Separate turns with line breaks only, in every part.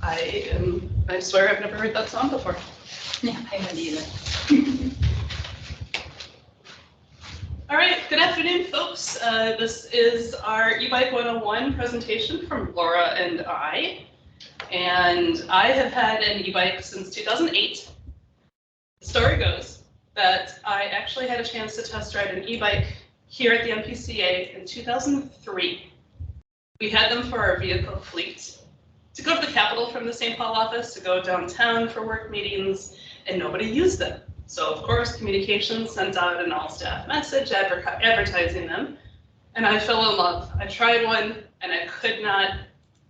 I swear I've never heard that song before.
Yeah, I haven't either.
All right, good afternoon, folks. This is our eBike 101 presentation from Laura and I. And I have had an e-bike since 2008. The story goes that I actually had a chance to test ride an e-bike here at the MPCA in 2003. We had them for our vehicle fleet to go to the Capitol from the St. Paul office, to go downtown for work meetings, and nobody used them. So of course, communications sent out an all-staff message advertising them, and I fell in love. I tried one, and I could not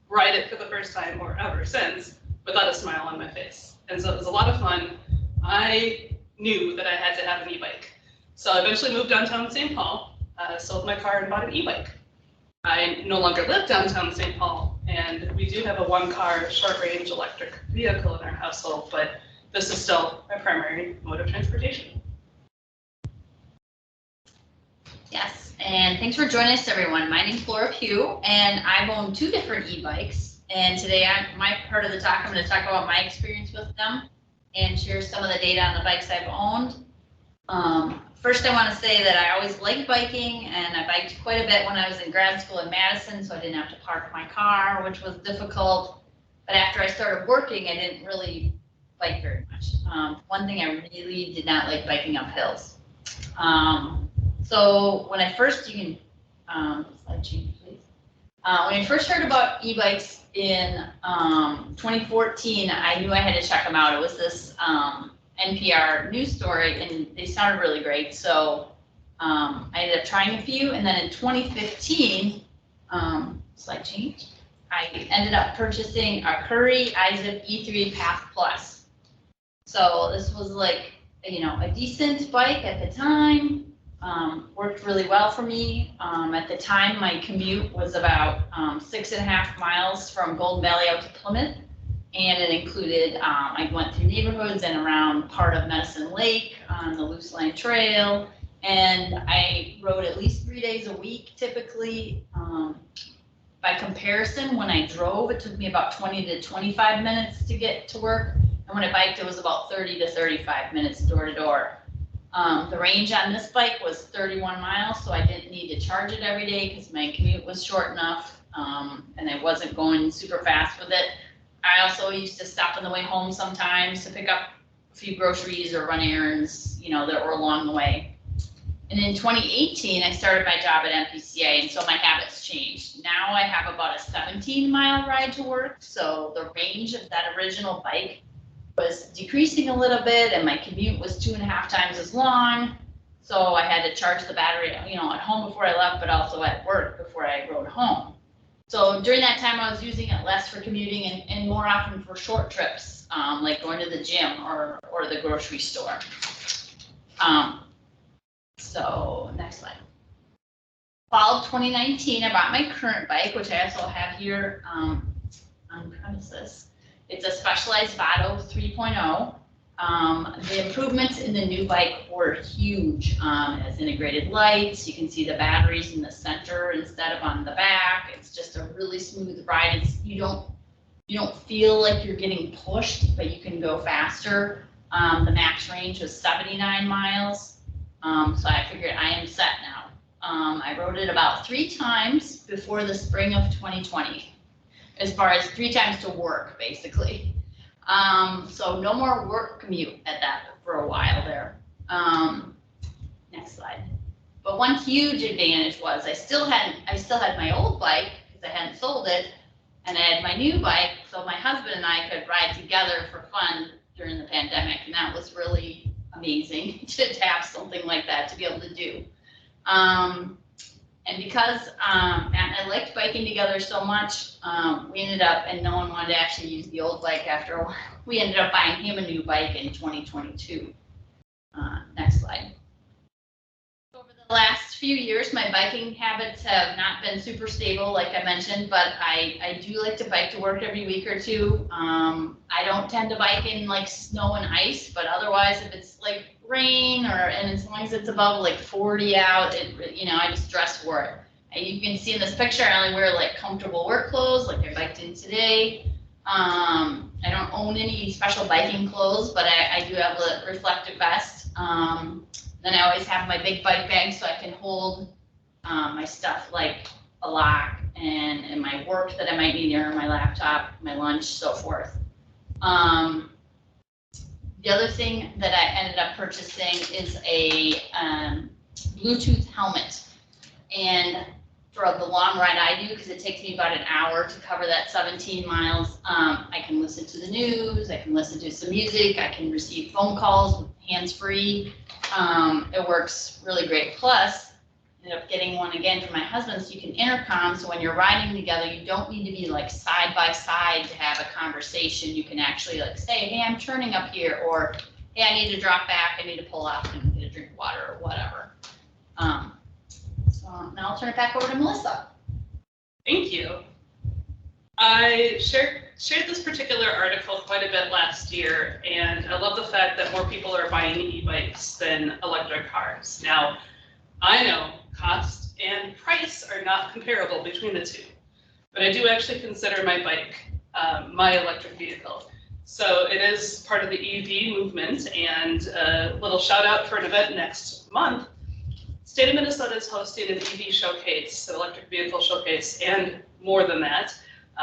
ride it for the first time or ever since without a smile on my face. And so it was a lot of fun. I knew that I had to have an e-bike. So I eventually moved downtown St. Paul, sold my car and bought an e-bike. I no longer live downtown St. Paul, and we do have a one-car short-range electric vehicle in our household, but this is still my primary mode of transportation.
Yes, and thanks for joining us, everyone. My name's Pugh, and I've owned 2 different e-bikes. And today, my part of the talk, I'm going to talk about my experience with them and share some of the data on the bikes I've owned. First, I want to say that I always liked biking, and I biked quite a bit when I was in grad school in Madison, so I didn't have to park my car, which was difficult. But after I started working, I didn't really bike very much. One thing I really did not like biking up hills. So when I first, you can slide change, please. When I first heard about e-bikes in 2014, I knew I had to check them out. It was this NPR news story, and they sounded really great. So I ended up trying a few, and then in 2015, slide change, I ended up purchasing a Curry iZip E3 Path Plus. So this was like, a decent bike at the time. Worked really well for me. At the time, my commute was about 6.5 miles from Golden Valley out to Plymouth. And it included, I went through neighborhoods and around part of Medicine Lake on the Loose Line Trail. And I rode at least 3 days a week, typically. By comparison, when I drove, it took me about 20 to 25 minutes to get to work. And when I biked, it was about 30 to 35 minutes door to door. The range on this bike was 31 miles, so I didn't need to charge it every day because my commute was short enough, and I wasn't going super fast with it. I also used to stop on the way home sometimes to pick up a few groceries or run errands, that were along the way. And in 2018, I started my job at MPCA, and so my habits changed. Now I have about a 17-mile ride to work, so the range of that original bike was decreasing a little bit, and my commute was 2.5 times as long. So I had to charge the battery, at home before I left, but also at work before I rode home. So during that time, I was using it less for commuting and more often for short trips, like going to the gym or the grocery store. So next slide. Fall of 2019, I bought my current bike, which I also have here on premises. It's a Specialized Vado 3.0. The improvements in the new bike were huge. It has integrated lights. You can see the batteries in the center instead of on the back. It's just a really smooth ride. You don't feel like you're getting pushed, but you can go faster. The max range was 79 miles. So I figured I am set now. I rode it about 3 times before the spring of 2020. As far as 3 times to work, basically. So no more work commute at that for a while there. Next slide. But one huge advantage was I still had my old bike because I hadn't sold it, and I had my new bike, so my husband and I could ride together for fun during the pandemic, and that was really amazing to have something like that to be able to do. And because I liked biking together so much, we ended up, and no one wanted to actually use the old bike after a while, we ended up buying him a new bike in 2022. Next slide. Over the last few years, my biking habits have not been super stable, like I mentioned, but I do like to bike to work every week or 2. I don't tend to bike in like snow and ice, but otherwise, if it's like rain and as long as it's above like 40 out, I just dress for it. And you can see in this picture, I only wear like comfortable work clothes, like I biked in today. I don't own any special biking clothes, but I do have a reflective vest. Then I always have my big bike bag so I can hold my stuff like a lock and my work that I might need there, my laptop, my lunch, so forth. The other thing that I ended up purchasing is a Bluetooth helmet. And for the long ride I do, because it takes me about an hour to cover that 17 miles, I can listen to the news, I can listen to some music, I can receive phone calls with hands-free. It works really great. Plus, I ended up getting one again for my husband, so you can intercom, so when you're riding together, you don't need to be like side by side to have a conversation. You can actually like say, hey, I'm turning up here, or hey, I need to drop back, I need to pull off and get a drink of water or whatever. So now I'll turn it back over to Melissa.
Thank you. I shared this particular article quite a bit last year, and I love the fact that more people are buying e-bikes than electric cars. Now, I know cost and price are not comparable between the two, but I do actually consider my bike my electric vehicle. So it is part of the EV movement, and a little shout out for an event next month. State of Minnesota is hosting an EV showcase, an electric vehicle showcase, and more than that.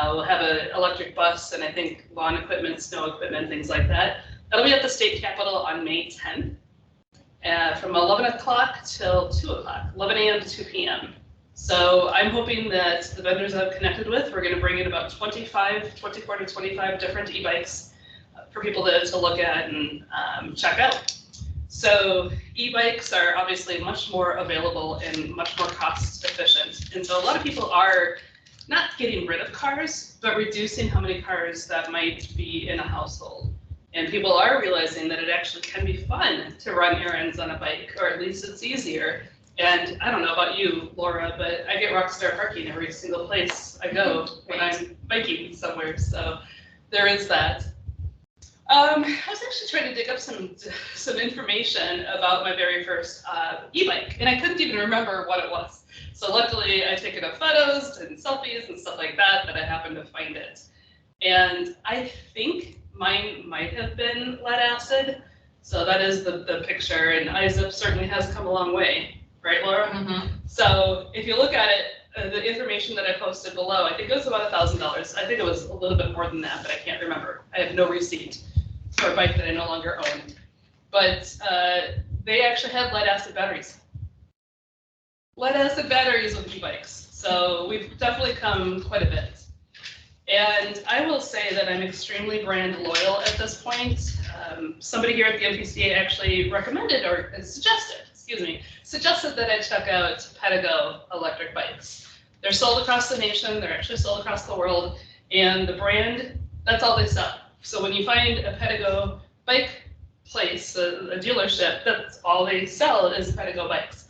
We'll have an electric bus and I think lawn equipment, snow equipment, things like that. That'll be at the state capitol on May 10th from 11 o'clock till 2 o'clock, 11 a.m. to 2 p.m. So I'm hoping that the vendors I've connected with, we're going to bring in about 24 to 25 different e-bikes for people to look at and check out. So e-bikes are obviously much more available and much more cost efficient. And so a lot of people are not getting rid of cars, but reducing how many cars that might be in a household. And people are realizing that it actually can be fun to run errands on a bike, or at least it's easier. And I don't know about you, Laura, but I get rockstar parking every single place I go when I'm biking somewhere. So there is that. I was actually trying to dig up some information about my very first e-bike, and I couldn't even remember what it was. So luckily, I took enough photos and selfies and stuff like that I happened to find it. And I think mine might have been lead acid. So that is the picture, and iZip certainly has come a long way, right, Laura? Mm-hmm. So if you look at it, the information that I posted below, I think it was about $1,000. I think it was a little bit more than that, but I can't remember. I have no receipt for a bike that I no longer own. But they actually had lead acid batteries. Lead acid batteries with e-bikes. So we've definitely come quite a bit. And I will say that I'm extremely brand loyal at this point. Somebody here at the NPCA actually recommended or suggested that I check out Pedigo electric bikes. They're sold across the nation, they're actually sold across the world, and the brand, that's all they sell. So when you find a Pedigo bike place, a dealership, that's all they sell is Pedigo bikes.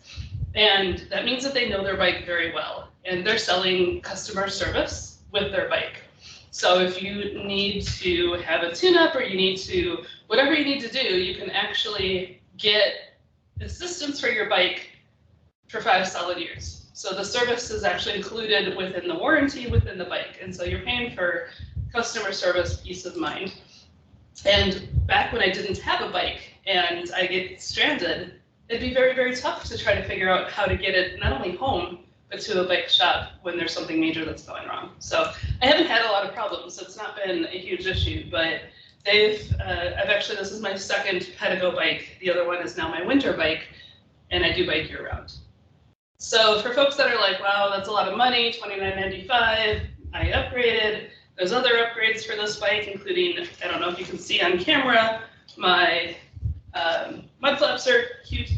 And that means that they know their bike very well, and they're selling customer service with their bike. So if you need to have a tune-up or you need to, whatever you need to do, you can actually get assistance for your bike for 5 solid years. So the service is actually included within the warranty within the bike. And so you're paying for customer service, peace of mind. And back when I didn't have a bike and I get stranded, it'd be very, very tough to try to figure out how to get it not only home, but to a bike shop when there's something major that's going wrong. So I haven't had a lot of problems, so it's not been a huge issue, but this is my second Pedigo bike. The other one is now my winter bike, and I do bike year round. So for folks that are like, wow, that's a lot of money, $29.95, I upgraded. There's other upgrades for this bike, including, I don't know if you can see on camera, my mud flaps are cute.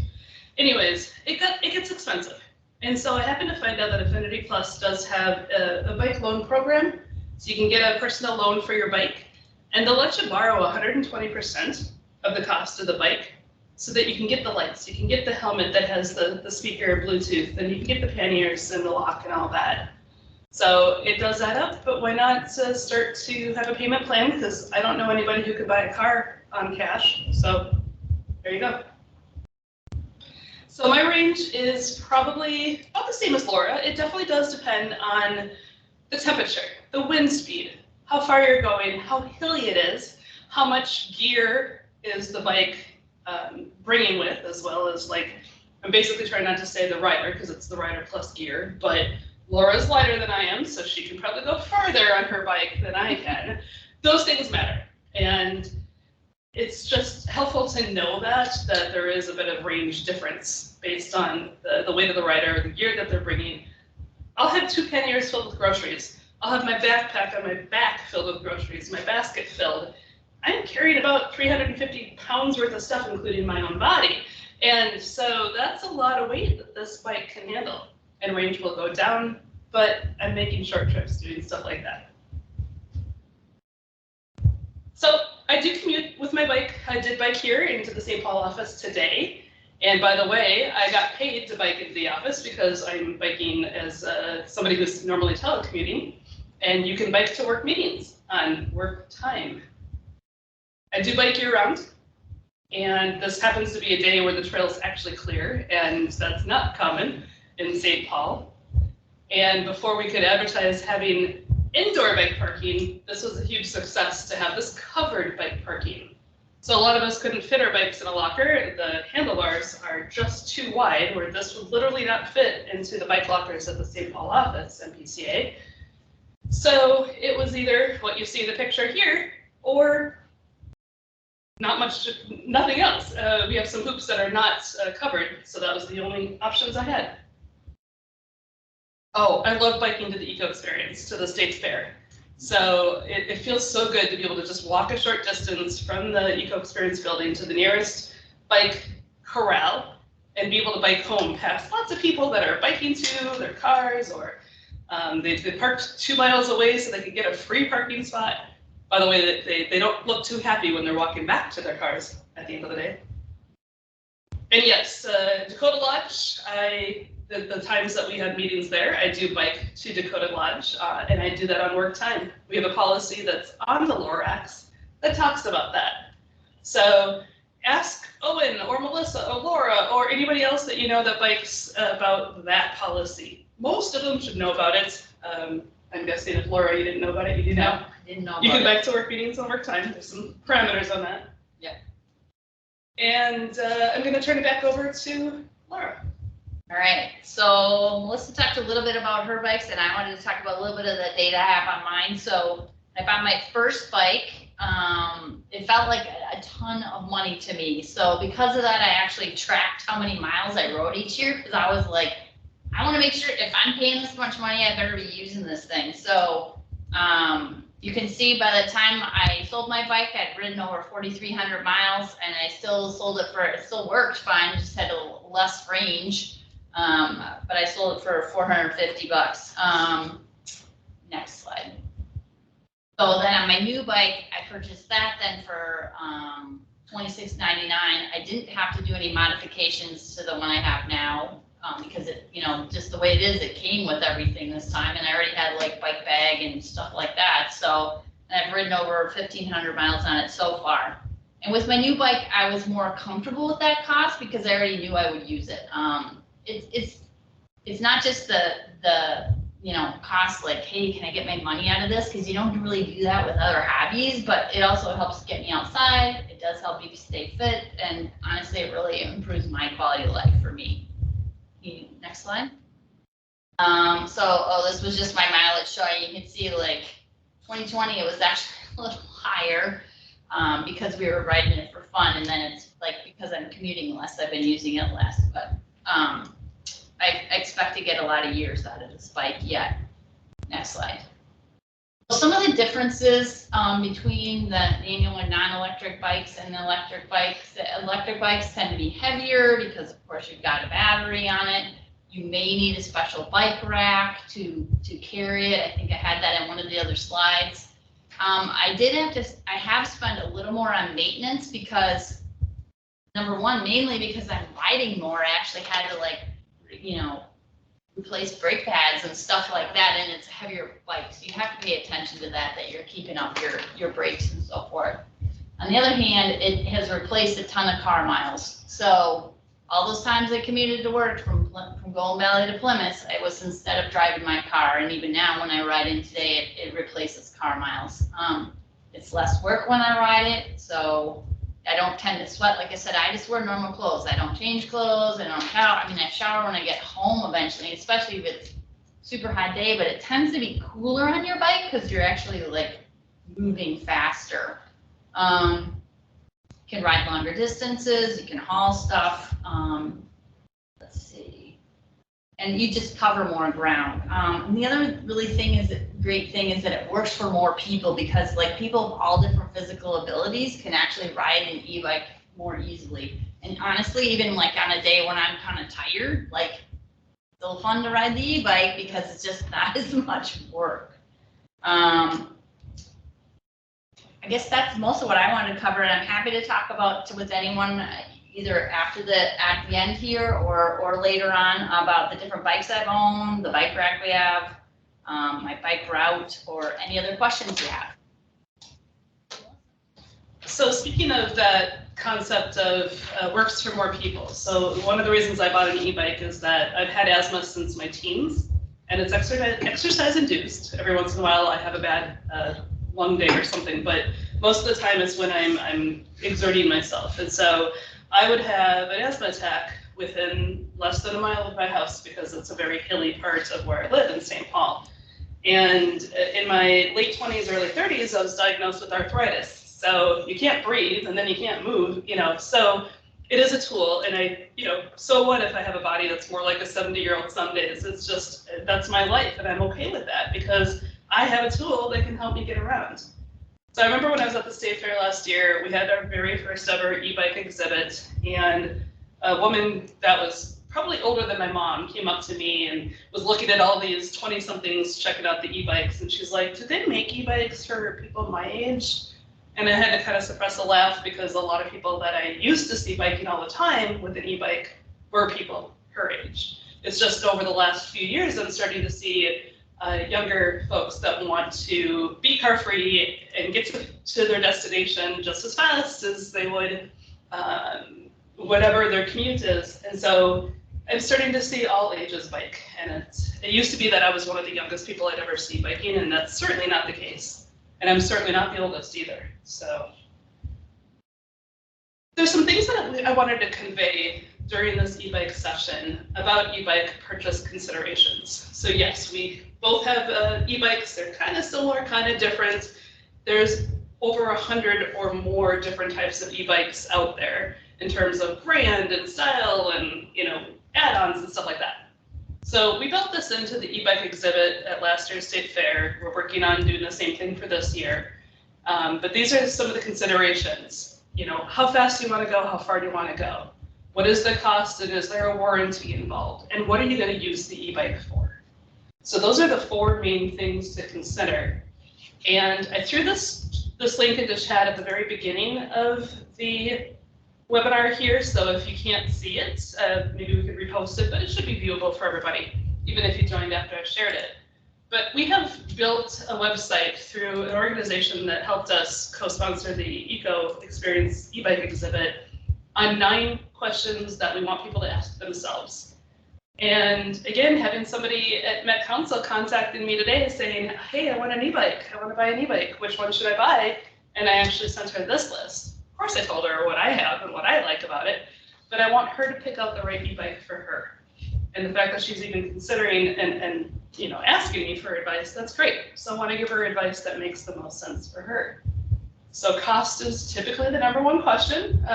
Anyways, it gets expensive. And so I happened to find out that Affinity Plus does have a bike loan program. So you can get a personal loan for your bike, and they'll let you borrow 120% of the cost of the bike so that you can get the lights, you can get the helmet that has the speaker, Bluetooth, and you can get the panniers and the lock and all that. So it does add up, but why not start to have a payment plan? Because I don't know anybody who could buy a car on cash. So there you go. So my range is probably about the same as Laura. It definitely does depend on the temperature, the wind speed, how far you're going, how hilly it is, how much gear is the bike bringing with, as well as like, I'm basically trying not to say the rider because it's the rider plus gear, but Laura's lighter than I am, so she can probably go farther on her bike than I can. Those things matter. And it's just helpful to know that there is a bit of range difference based on the weight of the rider, the gear that they're bringing. I'll have 2 panniers filled with groceries. I'll have my backpack on my back filled with groceries, my basket filled. I'm carrying about 350 pounds worth of stuff, including my own body. And so that's a lot of weight that this bike can handle. And range will go down, but I'm making short trips doing stuff like that. So I do commute with my bike. I did bike here into the St. Paul office today. And by the way, I got paid to bike into the office because I'm biking as somebody who's normally telecommuting. And you can bike to work meetings on work time. I do bike year round. And this happens to be a day where the trail's actually clear, and that's not common in St. Paul. And before we could advertise having indoor bike parking, this was a huge success to have this covered bike parking. So a lot of us couldn't fit our bikes in a locker. The handlebars are just too wide, where this would literally not fit into the bike lockers at the St. Paul office, MPCA. So it was either what you see in the picture here, or nothing else. We have some hoops that are not covered, so that was the only options I had. Oh, I love biking to the Eco Experience, to the State Fair. So it feels so good to be able to just walk a short distance from the Eco Experience building to the nearest bike corral and be able to bike home past lots of people that are biking to their cars, or they parked 2 miles away so they could get a free parking spot. By the way, they don't look too happy when they're walking back to their cars at the end of the day. And yes, Dakota Lodge, the times that we had meetings there, I do bike to Dakota Lodge, and I do that on work time. We have a policy that's on the Lorax that talks about that. So ask Owen or Melissa or Laura or anybody else that you know that bikes about that policy. Most of them should know about it. I'm guessing if Laura, you didn't know about it, you do now.
Didn't know about
you can bike to work meetings on work time. There's some parameters on that.
Yeah.
And I'm going to turn it back over to Laura.
All right, so Melissa talked a little bit about her bikes, and I wanted to talk about a little bit of the data I have on mine. So I found my first bike. It felt like a ton of money to me. So because of that, I actually tracked how many miles I rode each year, because I was like, I want to make sure if I'm paying this much money, I better be using this thing. So you can see by the time I sold my bike, I'd ridden over 4,300 miles, and I still sold it for, it still worked fine, just had a less range. But I sold it for 450 bucks. Next slide. So then on my new bike, I purchased that then for $26.99. I didn't have to do any modifications to the one I have now, because it, you know, just the way it is, it came with everything this time, and I already had like bike bag and stuff like that. So, and I've ridden over 1,500 miles on it so far. And with my new bike, I was more comfortable with that cost because I already knew I would use it. It's not just the you know, cost, like, hey, can I get my money out of this? Because you don't really do that with other hobbies, but it also helps get me outside. It does help me stay fit, and honestly, it really improves my quality of life for me. Next slide. This was just my mileage showing. You can see like 2020, it was actually a little higher because we were riding it for fun, and then it's like because I'm commuting less, I've been using it less, but I expect to get a lot of years out of this bike yet. Next slide. So some of the differences between the manual and non-electric bikes and the electric bikes. The electric bikes tend to be heavier because, of course, you've got a battery on it. You may need a special bike rack to carry it. I think I had that in one of the other slides. I have spent a little more on maintenance because, number one, mainly because I'm riding more. I actually had to, like, you know, replace brake pads and stuff like that, and it's a heavier bike, so you have to pay attention to that you're keeping up your brakes and so forth. On the other hand, it has replaced a ton of car miles, so all those times I commuted to work from Golden Valley to Plymouth, it was instead of driving my car. And even now, when I ride in today, it replaces car miles. It's less work when I ride it, so I don't tend to sweat. Like I said, I just wear normal clothes. I don't change clothes. I don't shower. I mean, I shower when I get home eventually, especially if it's super hot day, but it tends to be cooler on your bike because you're actually like moving faster. You can ride longer distances, you can haul stuff. Let's see. And you just cover more ground. And the other great thing is that it works for more people because like people of all different physical abilities can actually ride an e-bike more easily. And honestly, even like on a day when I'm kind of tired, like it's still fun to ride the e-bike because it's just not as much work. I guess that's most of what I wanted to cover, and I'm happy to talk about with anyone either at the end here or later on about the different bikes I've owned, the bike rack we have, my bike route, or any other questions you have.
So speaking of that concept of works for more people, so one of the reasons I bought an e-bike is that I've had asthma since my teens, and it's exercise induced. Every once in a while I have a bad lung day or something, but most of the time it's when I'm exerting myself. And so I would have an asthma attack within less than a mile of my house because it's a very hilly part of where I live in St. Paul. And in my late 20s, early 30s, I was diagnosed with arthritis. So you can't breathe and then you can't move, so it is a tool. And so what if I have a body that's more like a 70-year-old some days? It's just, that's my life and I'm okay with that because I have a tool that can help me get around. So I remember when I was at the State Fair last year, we had our very first ever e-bike exhibit, and a woman that was probably older than my mom came up to me and was looking at all these 20-somethings checking out the e-bikes, and she's like, "Do they make e-bikes for people my age?" And I had to kind of suppress a laugh because a lot of people that I used to see biking all the time with an e-bike were people her age. It's just over the last few years I'm starting to see younger folks that want to be car free and get to their destination just as fast as they would whatever their commute is. And so I'm starting to see all ages bike. And it used to be that I was one of the youngest people I'd ever see biking, and that's certainly not the case. And I'm certainly not the oldest either. So there's some things that I wanted to convey during this e-bike session about e-bike purchase considerations. So yes, we both have e-bikes. They're kind of similar, kind of different. There's over 100 or more different types of e-bikes out there in terms of brand and style and add-ons and stuff like that. So we built this into the e-bike exhibit at last year's State Fair. We're working on doing the same thing for this year. But these are some of the considerations. How fast do you want to go? How far do you want to go? What is the cost, and is there a warranty involved? And what are you going to use the e-bike for? So those are the four main things to consider. And I threw this link into chat at the very beginning of the webinar here, so if you can't see it, maybe we could repost it, but it should be viewable for everybody, even if you joined after I shared it. But we have built a website through an organization that helped us co-sponsor the Eco Experience e-bike exhibit on 9 questions that we want people to ask themselves. And again, having somebody at Met Council contacted me today saying, "Hey, I want an e-bike. I want to buy an e-bike. Which one should I buy?" And I actually sent her this list. Of course, I told her what I have and what I like about it, but I want her to pick out the right e-bike for her. And the fact that she's even considering and asking me for advice, that's great. So I want to give her advice that makes the most sense for her. So cost is typically the #1 question.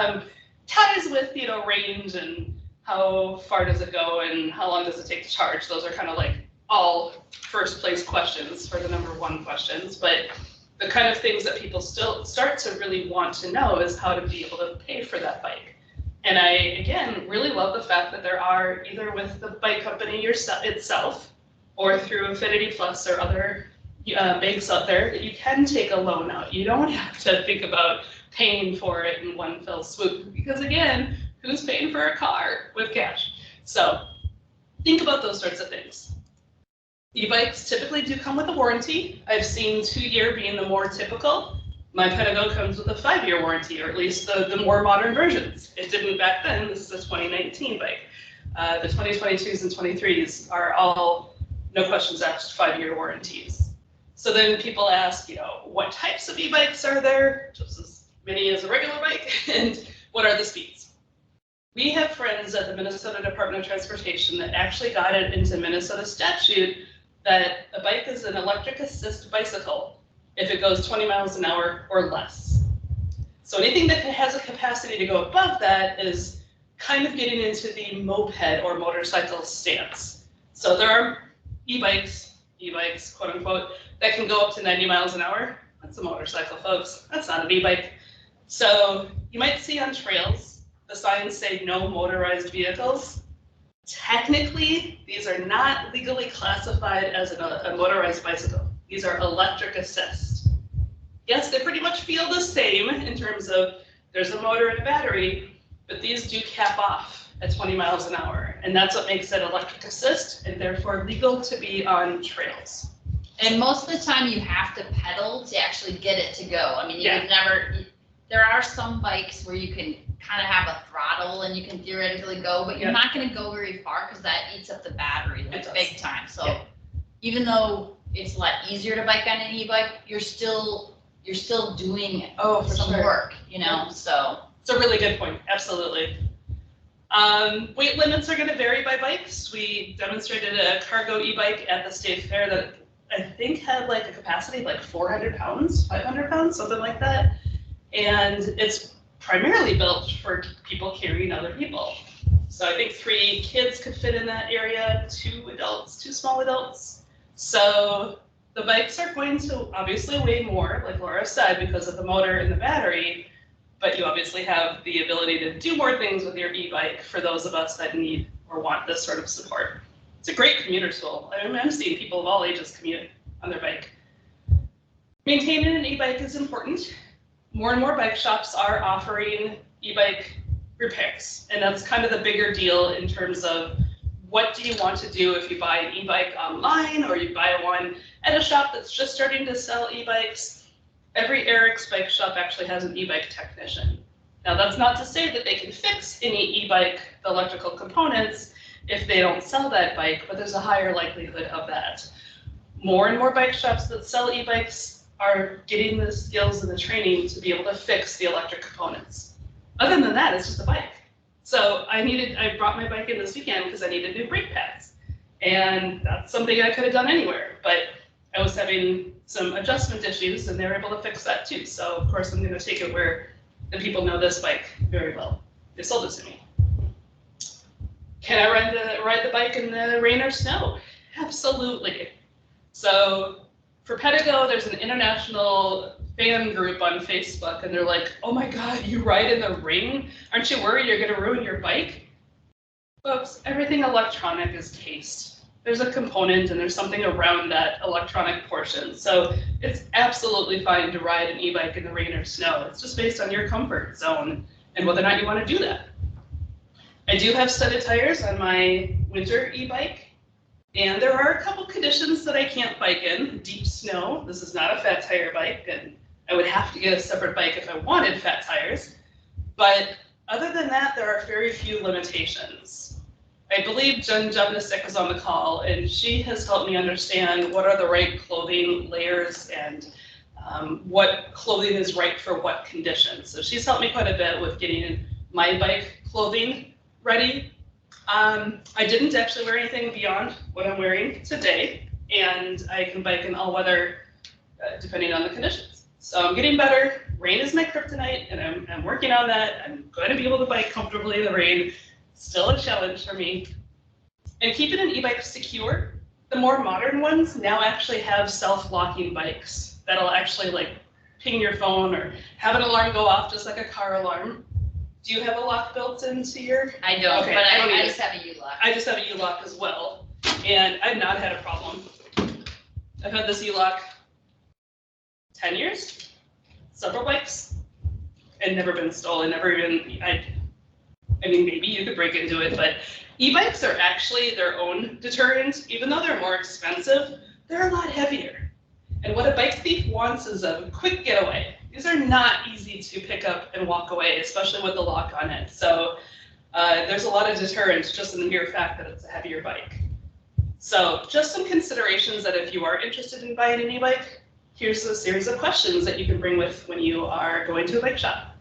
Ties with range and how far does it go and how long does it take to charge. Those are kind of like all first place questions for the #1 questions. But the kind of things that people still start to really want to know is how to be able to pay for that bike. And I, again, really love the fact that there are, either with the bike company itself or through Affinity Plus or other banks out there, that you can take a loan out. You don't have to think about paying for it in one fell swoop, because again, who's paying for a car with cash? So think about those sorts of things. E-bikes typically do come with a warranty. I've seen 2-year being the more typical. My Pedigo comes with a 5-year warranty, or at least the more modern versions. It didn't back then. This is a 2019 bike. The 2022s and 23s are all, no questions asked, 5-year warranties. So then people ask, what types of e-bikes are there? Just as many as a regular bike, and what are the speeds? We have friends at the Minnesota Department of Transportation that actually got it into Minnesota statute that a bike is an electric assist bicycle if it goes 20 miles an hour or less. So anything that has a capacity to go above that is kind of getting into the moped or motorcycle stance. So there are e-bikes, quote unquote, that can go up to 90 miles an hour. That's a motorcycle, folks. That's not an e-bike. So you might see on trails, the signs say no motorized vehicles. Technically, these are not legally classified as a motorized bicycle. These are electric assist. Yes, they pretty much feel the same in terms of there's a motor and a battery, but these do cap off at 20 miles an hour. And that's what makes it electric assist and therefore legal to be on trails.
And most of the time you have to pedal to actually get it to go. I mean, you
Yeah.
would never, there are some bikes where you can kind of have a throttle and you can theoretically go, but you're not going to go very far because that eats up the battery like big time. So even though it's a lot easier to bike on an e-bike, you're still doing some work, so.
It's a really good point, absolutely. Weight limits are going to vary by bikes. We demonstrated a cargo e-bike at the state fair that I think had like a capacity of like 400 pounds, 500 pounds, something like that. And it's primarily built for people carrying other people. So I think 3 kids could fit in that area, 2 adults, 2 small adults. So the bikes are going to obviously weigh more, like Laura said, because of the motor and the battery, but you obviously have the ability to do more things with your e-bike for those of us that need or want this sort of support. It's a great commuter tool. I'm seeing people of all ages commute on their bike. Maintaining an e-bike is important. More and more bike shops are offering e-bike repairs, and that's kind of the bigger deal in terms of what do you want to do if you buy an e-bike online or you buy one at a shop that's just starting to sell e-bikes. Every Eric's bike shop actually has an e-bike technician. Now that's not to say that they can fix any e-bike, the electrical components, if they don't sell that bike, but there's a higher likelihood of that. More and more bike shops that sell e-bikes are getting the skills and the training to be able to fix the electric components. Other than that, it's just a bike. So I brought my bike in this weekend because I needed new brake pads. And that's something I could have done anywhere, but I was having some adjustment issues and they were able to fix that too. So of course I'm gonna take it where the people know this bike very well. They sold it to me. Can I ride the bike in the rain or snow? Absolutely. So for Pedigo, there's an international fan group on Facebook, and they're like, oh my God, you ride in the rain? Aren't you worried you're gonna ruin your bike? Folks, everything electronic is taste. There's a component and there's something around that electronic portion. So it's absolutely fine to ride an e-bike in the rain or snow. It's just based on your comfort zone and whether or not you wanna do that. I do have studded tires on my winter e-bike. And there are a couple conditions that I can't bike in. Deep snow, this is not a fat tire bike, and I would have to get a separate bike if I wanted fat tires. But other than that, there are very few limitations. I believe Jen Jubnasek is on the call, and she has helped me understand what are the right clothing layers and what clothing is right for what conditions. So she's helped me quite a bit with getting my bike clothing ready. I didn't actually wear anything beyond what I'm wearing today, and I can bike in all weather depending on the conditions. So I'm getting better. Rain is my kryptonite, and I'm working on that. I'm going to be able to bike comfortably in the rain. Still a challenge for me. And keeping an e-bike secure, the more modern ones now actually have self-locking bikes that'll actually like ping your phone or have an alarm go off just like a car alarm. Do you have a lock built into your?
I don't,
okay,
but I just have a U-lock.
I just have a U-lock as well, and I've not had a problem. I've had this U-lock 10 years, several bikes, and never been stolen, never even, I mean, maybe you could break into it, but e-bikes are actually their own deterrent. Even though they're more expensive, they're a lot heavier. And what a bike thief wants is a quick getaway. these are not easy to pick up and walk away, especially with the lock on it. So there's a lot of deterrent just in the mere fact that it's a heavier bike. So just some considerations that if you are interested in buying an e-bike, here's a series of questions that you can bring with when you are going to a bike shop.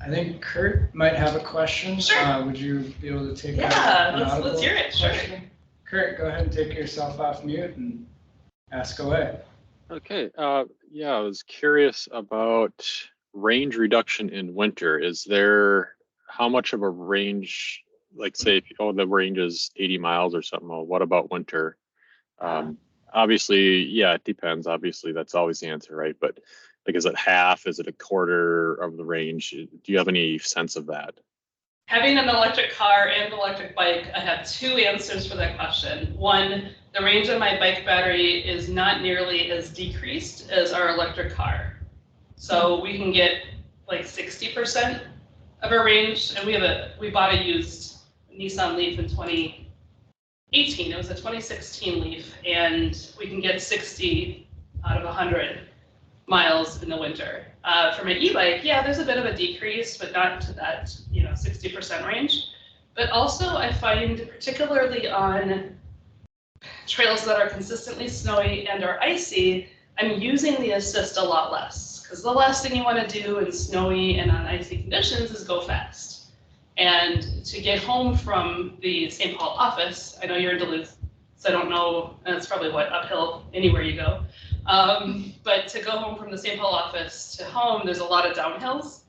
I think Kurt might have a question.
Sure.
Would you be able to take
let's hear it. Sure.
Kurt, go ahead and take yourself off mute and ask away.
Okay. Yeah, I was curious about range reduction in winter. Is there how much of a range, like say, if, oh, the range is 80 miles or something. Well, what about winter? Obviously, yeah, it depends. Obviously, that's always the answer, right? But like, is it half? Is it a quarter of the range? Do you have any sense of that?
Having an electric car and electric bike, I have two answers for that question. One, the range of my bike battery is not nearly as decreased as our electric car. So we can get like 60% of our range, and we bought a used Nissan Leaf in 2018. It was a 2016 Leaf, and we can get 60 out of 100 miles in the winter. For my e-bike, yeah, there's a bit of a decrease, but not to that 60% range. But also I find, particularly on trails that are consistently snowy and or icy, I'm using the assist a lot less, because the last thing you want to do in snowy and on icy conditions is go fast. And to get home from the St. Paul office, I know you're in Duluth, so I don't know, and it's probably uphill anywhere you go. But to go home from the St. Paul office to home, there's a lot of downhills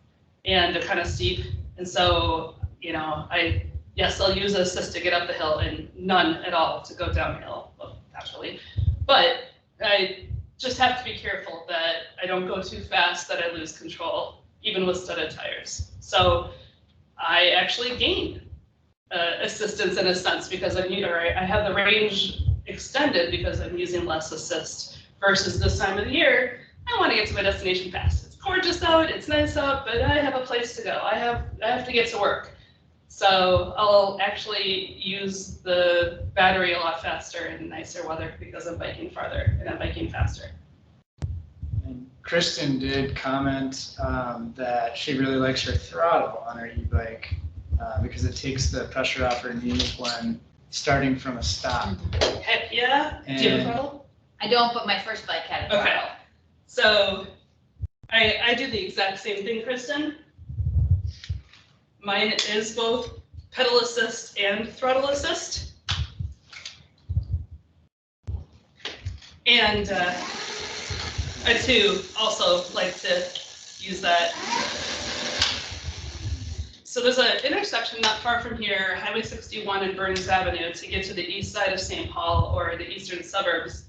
and they're kind of steep. And so, yes, I'll use assist to get up the hill and none at all to go downhill, well, naturally. But I just have to be careful that I don't go too fast, that I lose control, even with studded tires. So I actually gain assistance in a sense because I have the range extended because I'm using less assist. Versus this time of the year, I want to get to my destination fast. It's gorgeous out, it's nice out, but I have a place to go. I have to get to work. So I'll actually use the battery a lot faster in nicer weather because I'm biking farther and I'm biking faster.
And Kristen did comment that she really likes her throttle on her e-bike because it takes the pressure off her knees when starting from a stop.
Heck yeah. Do you have a throttle?
I don't, but my first bike had a throttle.
Okay. So I do the exact same thing, Kristen. Mine is both pedal assist and throttle assist. And I too also like to use that. So there's an intersection not far from here, Highway 61 and Burns Avenue, to get to the east side of St. Paul or the eastern suburbs.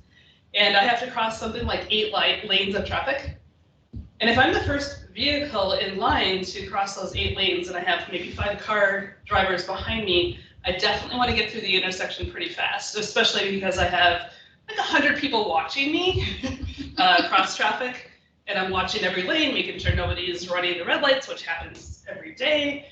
And I have to cross something like 8 lanes of traffic. And if I'm the first vehicle in line to cross those 8 lanes and I have maybe 5 car drivers behind me, I definitely want to get through the intersection pretty fast, especially because I have like 100 people watching me cross traffic. And I'm watching every lane, making sure nobody is running the red lights, which happens every day.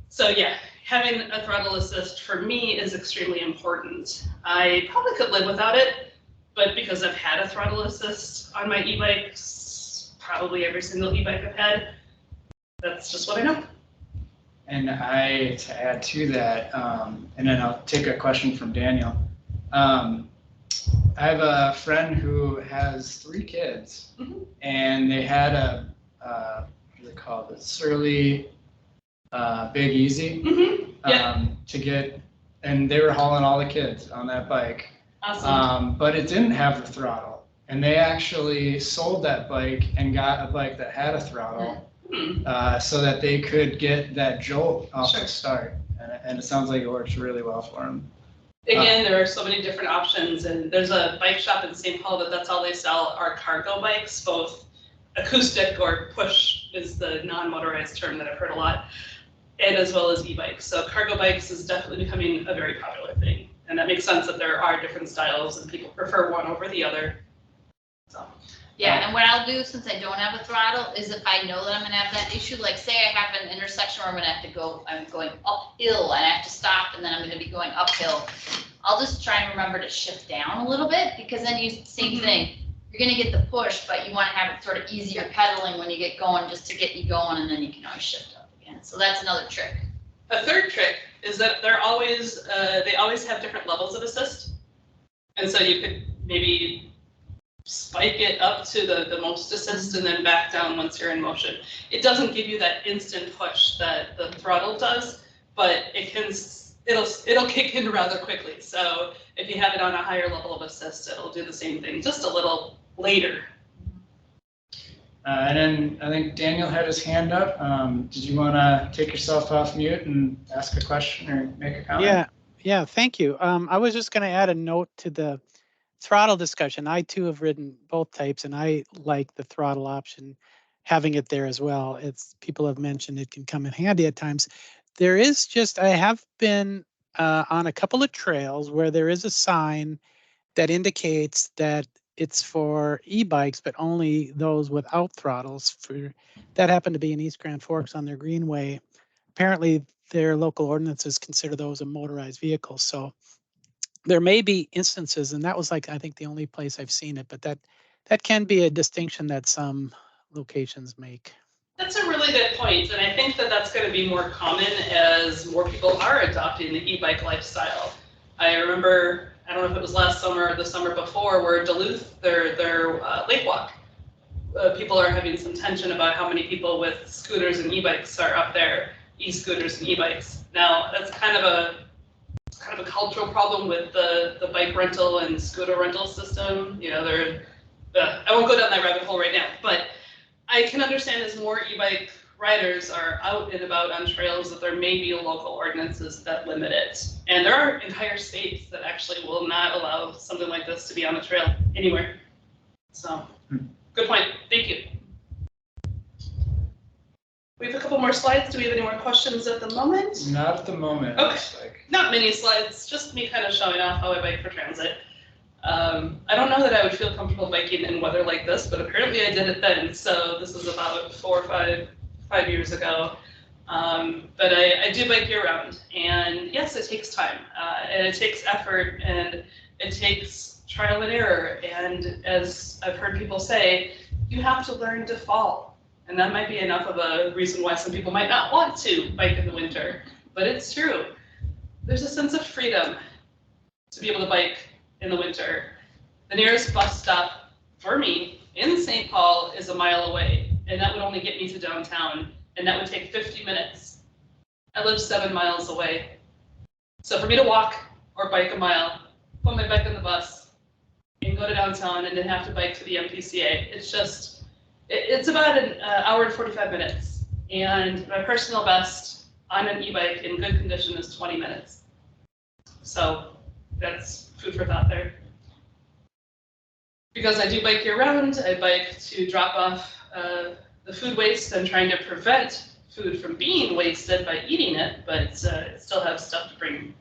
So yeah, having a throttle assist for me is extremely important. I probably could live without it. But because I've had a throttle assist on my e-bikes, probably every single e-bike I've had, that's just what I know.
And to add to that, and then I'll take a question from Daniel. I have a friend who has 3 kids, and they had what do they call it? Surly Big Easy to get, and they were hauling all the kids on that bike.
Awesome.
But it didn't have the throttle, and they actually sold that bike and got a bike that had a throttle so that they could get that jolt off the start. And it sounds like it works really well for them.
Again, there are so many different options, and there's a bike shop in St. Paul that's all they sell are cargo bikes, both acoustic or push is the non-motorized term that I've heard a lot, and as well as e-bikes. So cargo bikes is definitely becoming a very popular thing. And that makes sense that there are different styles and people prefer one over the other. So.
Yeah, and what I'll do since I don't have a throttle is if I know that I'm gonna have that issue, like say I have an intersection where I'm going uphill and I have to stop and then I'm gonna be going uphill, I'll just try and remember to shift down a little bit because then same thing. you're gonna get the push, but you wanna have it sort of easier pedaling when you get going, just to get you going, and then you can always shift up again. So that's another trick.
A third trick is that they always have different levels of assist. And so you could maybe spike it up to the most assist and then back down once you're in motion. It doesn't give you that instant push that the throttle does, but it'll kick in rather quickly. So if you have it on a higher level of assist, it'll do the same thing, just a little later.
And then I think Daniel had his hand up. Did you want to take yourself off mute and ask a question or make a comment?
Yeah, thank you. I was just going to add a note to the throttle discussion. I too have ridden both types, and I like the throttle option, having it there as well. It's, people have mentioned it can come in handy at times. There is just, I have been on a couple of trails where there is a sign that indicates that it's for e-bikes, but only those without throttles. That happened to be in East Grand Forks on their greenway. Apparently their local ordinances consider those a motorized vehicle. So there may be instances, and that was like, I think the only place I've seen it, but that can be a distinction that some locations make.
That's a really good point, and I think that that's going to be more common as more people are adopting the e-bike lifestyle. I remember, I don't know if it was last summer or the summer before, where Duluth, their lake walk, people are having some tension about how many people with scooters and e-bikes are up there, e-scooters and e-bikes. Now, that's kind of a cultural problem with the bike rental and scooter rental system. You know, I won't go down that rabbit hole right now, but I can understand as more e-bike riders are out and about on trails that there may be local ordinances that limit it. And there are entire states that actually will not allow something like this to be on the trail anywhere. So, good point. Thank you. We have a couple more slides. Do we have any more questions at the moment?
Not at the moment.
Okay.
Like.
Not many slides, just me kind of showing off how I bike for transit. I don't know that I would feel comfortable biking in weather like this, but apparently I did it then. So this is about 4 or 5 years ago. But I do bike year round, and yes, it takes time, and it takes effort, and it takes trial and error. And as I've heard people say, you have to learn to fall. And that might be enough of a reason why some people might not want to bike in the winter, but it's true. There's a sense of freedom to be able to bike in the winter. The nearest bus stop for me in St. Paul is a mile away, and that would only get me to downtown, and that would take 50 minutes. I live 7 miles away. So for me to walk or bike a mile, put my bike on the bus, and go to downtown and then have to bike to the MPCA, it's about an hour and 45 minutes. And my personal best on an e-bike in good condition is 20 minutes. So that's food for thought there. Because I do bike year round, I bike to drop off the food waste. I'm trying to prevent food from being wasted by eating it, but still have stuff to bring.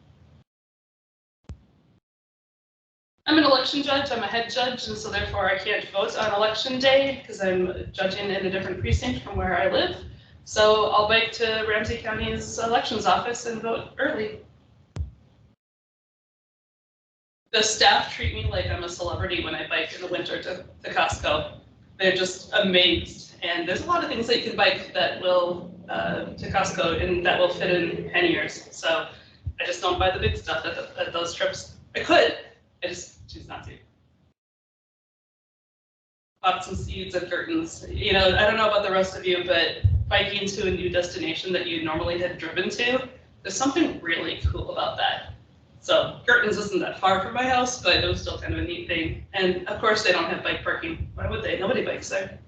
I'm an election judge, I'm a head judge, and so therefore I can't vote on election day because I'm judging in a different precinct from where I live. So I'll bike to Ramsey County's elections office and vote early. The staff treat me like I'm a celebrity when I bike in the winter to Costco. They're just amazed. And there's a lot of things that you can bike that will, to Costco, and that will fit in panniers. So I just don't buy the big stuff at those trips. I could, I just choose not to. Bought some seeds and curtains. You know, I don't know about the rest of you, but biking to a new destination that you normally had driven to, there's something really cool about that. So curtains isn't that far from my house, but it was still kind of a neat thing. And of course they don't have bike parking. Why would they? Nobody bikes there.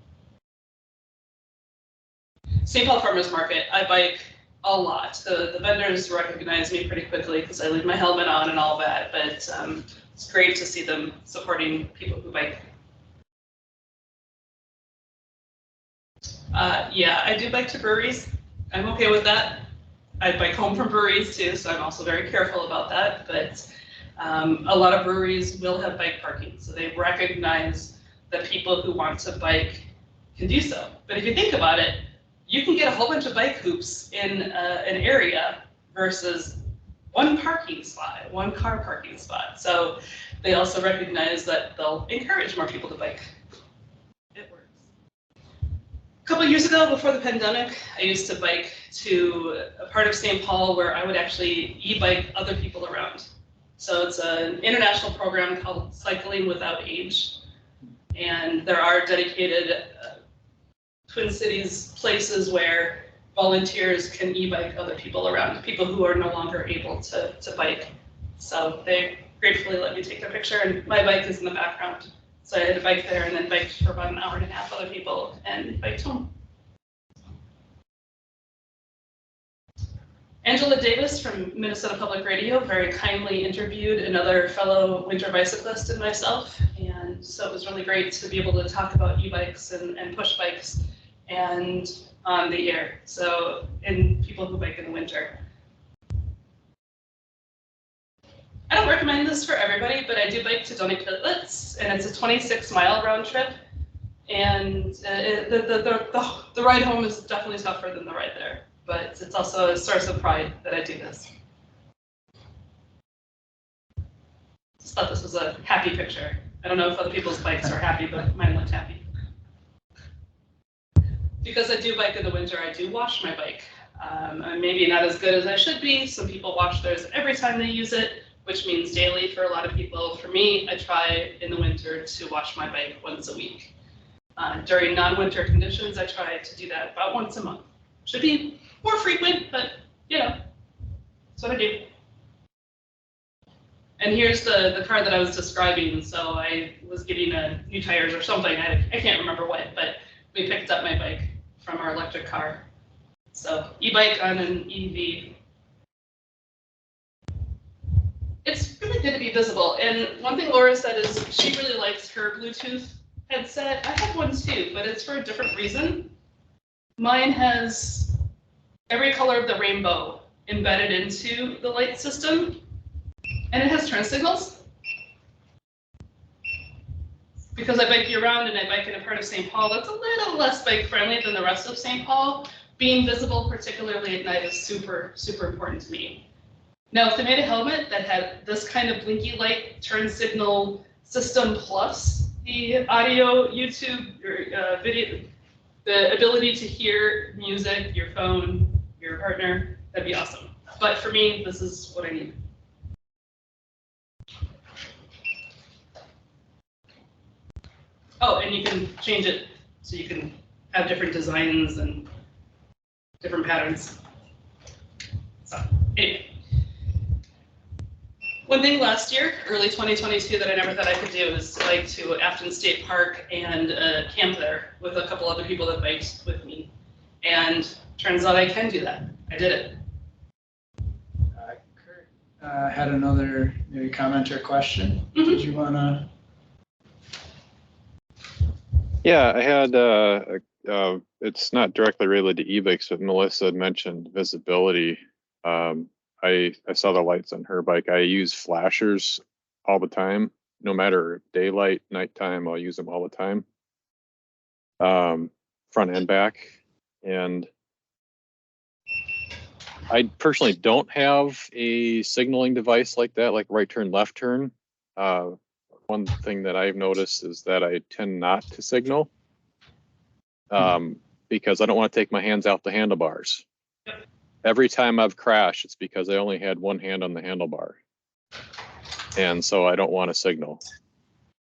St. Paul Farmers Market, I bike a lot. The vendors recognize me pretty quickly because I leave my helmet on and all that, but it's great to see them supporting people who bike. Yeah, I do bike to breweries. I'm okay with that. I bike home from breweries too, so I'm also very careful about that. But a lot of breweries will have bike parking, so they recognize that people who want to bike can do so. But if you think about it, you can get a whole bunch of bike hoops in an area versus one parking spot, one car parking spot. So they also recognize that they'll encourage more people to bike. It works. A couple years ago, before the pandemic, I used to bike to a part of St. Paul where I would actually e-bike other people around. So it's an international program called Cycling Without Age. And there are dedicated Twin Cities places where volunteers can e-bike other people around, people who are no longer able to bike. So they gratefully let me take their picture, and my bike is in the background. So I had to bike there and then biked for about an hour and a half other people and biked home. Angela Davis from Minnesota Public Radio very kindly interviewed another fellow winter bicyclist and myself. And so it was really great to be able to talk about e-bikes and push bikes and on the air. So, and people who bike in the winter. I don't recommend this for everybody, but I do bike to Donny Pitlets, and it's a 26-mile round trip. And the ride home is definitely tougher than the ride there, but it's also a source of pride that I do this. Just thought this was a happy picture. I don't know if other people's bikes are happy, but mine looked happy. Because I do bike in the winter, I do wash my bike. I'm maybe not as good as I should be. Some people wash theirs every time they use it, which means daily for a lot of people. For me, I try in the winter to wash my bike once a week. During non-winter conditions, I try to do that about once a month. Should be more frequent, but you know, that's what I do. And here's the car that I was describing. So I was getting new tires or something. I can't remember what, but we picked up my bike from our electric car. So e-bike on an EV. It's really good to be visible. And one thing Laura said is she really likes her Bluetooth headset. I have one too, but it's for a different reason. Mine has every color of the rainbow embedded into the light system, and it has turn signals. Because I bike year-round and I bike in a part of St. Paul that's a little less bike-friendly than the rest of St. Paul, being visible, particularly at night, is super, super important to me. Now, if they made a helmet that had this kind of blinky light turn signal system plus the audio, YouTube, your video, the ability to hear music, your phone, your partner, that'd be awesome. But for me, this is what I need. Oh, and you can change it so you can have different designs and different patterns. So, anyway. One thing last year, early 2022, that I never thought I could do is bike to Afton State Park and camp there with a couple other people that biked with me. And turns out I can do that. I did it.
Kurt had another maybe comment or question.
Mm-hmm.
Did you want to?
Yeah, I had, it's not directly related to e-bikes, but Melissa had mentioned visibility. I saw the lights on her bike. I use flashers all the time, no matter daylight, nighttime, I'll use them all the time. Front and back. And I personally don't have a signaling device like that, like right turn, left turn. One thing that I've noticed is that I tend not to signal because I don't want to take my hands off the handlebars. Every time I've crashed, it's because I only had one hand on the handlebar. And so I don't want to signal.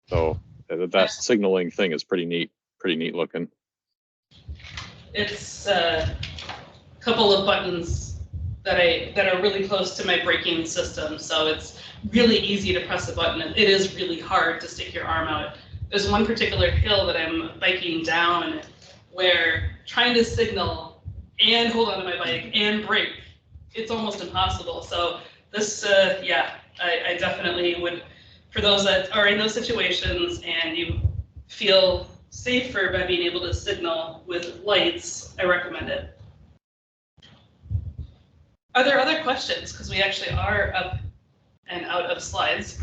So that signaling thing is pretty neat looking.
It's a couple of buttons that are really close to my braking system. So it's really easy to press a button. It is really hard to stick your arm out. There's one particular hill that I'm biking down where trying to signal and hold onto my bike and brake, it's almost impossible. So this, yeah, I definitely would, for those that are in those situations and you feel safer by being able to signal with lights, I recommend it. Are there other questions? Because we actually are up and out of slides.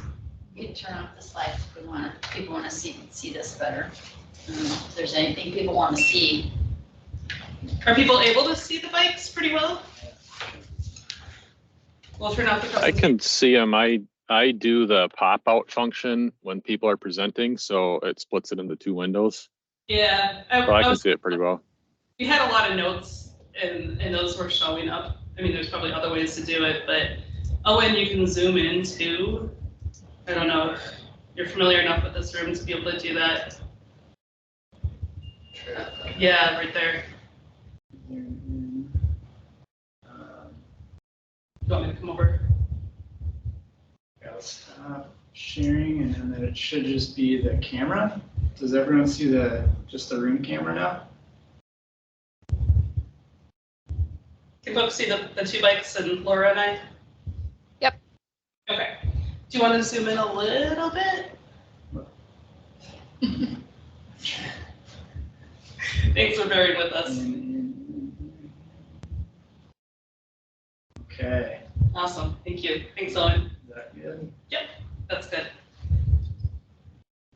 You can turn off the slides if we want. People want to see this better. I don't know if there's anything people want to see.
Are people able to see the bikes pretty well? We'll turn off the
I can see them. I I do the pop-out function when people are presenting, so it splits it into 2 windows.
Yeah,
So I can see it pretty well.
we had a lot of notes and those were showing up. I mean, there's probably other ways to do it, but and you can zoom in too. I don't know if you're familiar enough with this room to be able to do that. Yeah, right there. You want me to come over?
I'll stop sharing, and then it should just be the camera. Does everyone see just the room camera now?
Can folks see the 2 bikes and Laura and I?
Yep.
Okay. Do you want to zoom in a little bit? Thanks for bearing with us.
Okay.
Awesome. Thank you. Thanks, Owen.
Is that good?
That's good.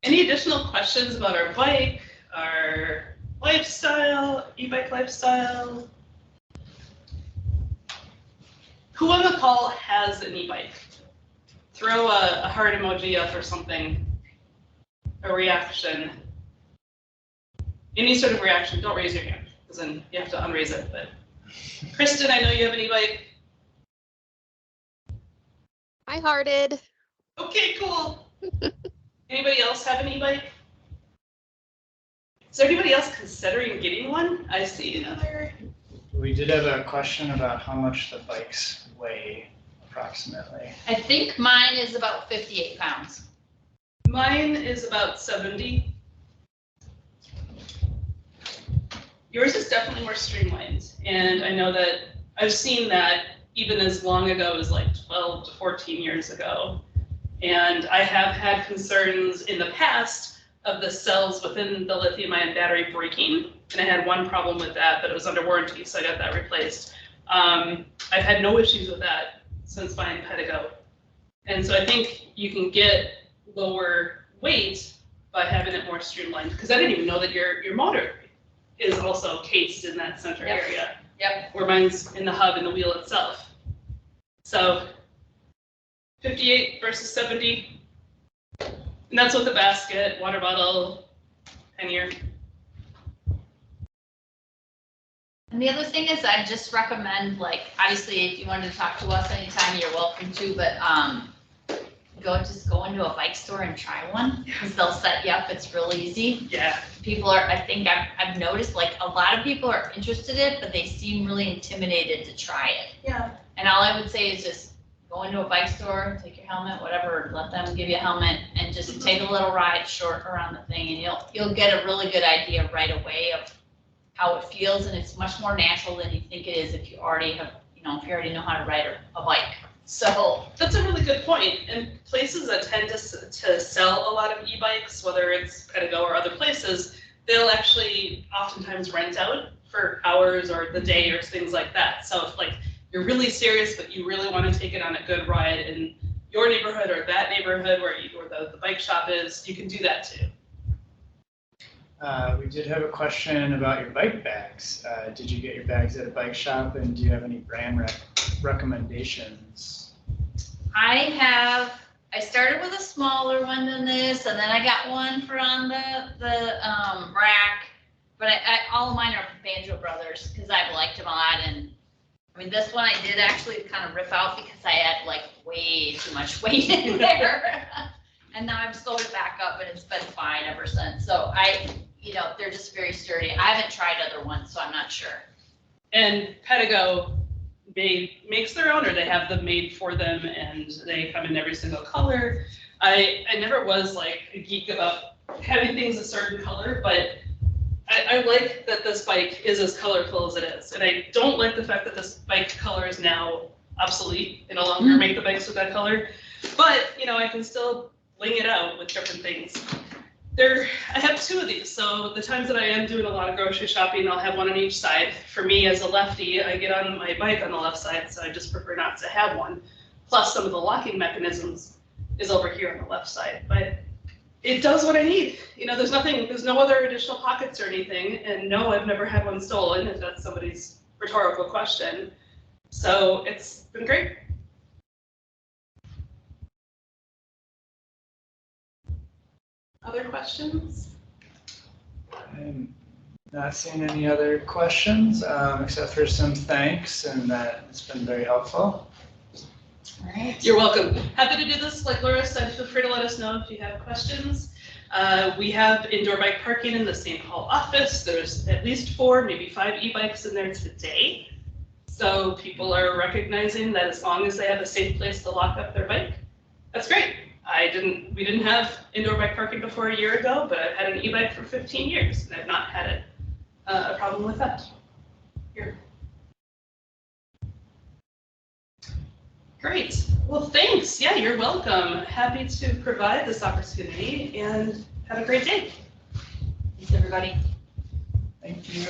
Any additional questions about our bike, our lifestyle, e-bike lifestyle? Who on the call has an e-bike? Throw a heart emoji up or something. A reaction. Any sort of reaction. Don't raise your hand, because then you have to unraise it. But Kristen, I know you have an e-bike.
I hearted.
Okay, cool. Anybody else have an e-bike? Is there anybody else considering getting one? I see another.
We did have a question about how much the bikes weigh approximately.
I think mine is about 58 pounds.
Mine is about 70. Yours is definitely more streamlined, and I know that I've seen that even as long ago as like 12 to 14 years ago. And I have had concerns in the past of the cells within the lithium-ion battery breaking, and I had one problem with that, but it was under warranty, so I got that replaced. I've had no issues with that since buying Pedigo. And so I think you can get lower weight by having it more streamlined, because I didn't even know that your motor is also cased in that center area.
Yep.
Where mine's in the hub and the wheel itself. So 58 versus 70. And that's with the basket, water bottle, pannier.
And the other thing is, I just recommend, like, obviously, if you wanted to talk to us anytime, you're welcome to, but just go into a bike store and try one, because they'll set you up. It's real easy.
Yeah.
People are, I think I've noticed, like, a lot of people are interested in it, but they seem really intimidated to try it.
Yeah.
And all I would say is just go into a bike store, take your helmet, whatever, let them give you a helmet, and just take a little ride short around the thing, and you'll get a really good idea right away of how it feels, and it's much more natural than you think it is if you already have, if you already know how to ride a bike. So
that's a really good point. And places that tend to sell a lot of e-bikes, whether it's Pedigo or other places, they'll actually oftentimes rent out for hours or the day or things like that. So if like you're really serious, but you really want to take it on a good ride in your neighborhood or that neighborhood where the bike shop is, you can do that too.
We did have a question about your bike bags. Did you get your bags at a bike shop, and do you have any brand recommendations?
I started with a smaller one than this, and then I got one for on the rack, but all of mine are Banjo Brothers, because I've liked them a lot. And I mean, this one I did actually kind of rip out because I had like way too much weight in there. And now I've slowed it back up, and it's been fine ever since. So they're just very sturdy. I haven't tried other ones, so I'm not sure.
And Pedigo makes their own, or they have them made for them, and they come in every single color. I never was like a geek about having things a certain color, but I like that this bike is as colorful as it is. And I don't like the fact that this bike color is now obsolete. They no longer make the bikes with that color. But, I can still bling it out with different things. I have 2 of these, so the times that I am doing a lot of grocery shopping, I'll have one on each side. For me, as a lefty, I get on my bike on the left side, so I just prefer not to have one. Plus, some of the locking mechanisms is over here on the left side, but it does what I need. There's no other additional pockets or anything, and no, I've never had one stolen, if that's somebody's rhetorical question. So it's been great. Other questions?
I'm not seeing any other questions, except for some thanks, and that it's been very helpful.
All right.
You're welcome. Happy to do this. Like Laura said, feel free to let us know if you have questions. We have indoor bike parking in the St. Paul office. There's at least 4, maybe 5 e-bikes in there today. So people are recognizing that as long as they have a safe place to lock up their bike, that's great. We didn't have indoor bike parking before a year ago, but I've had an e-bike for 15 years and I've not had a problem with that. Here. Great. Well, thanks. Yeah, you're welcome. Happy to provide this opportunity and have a great day.
Thanks, everybody.
Thank you.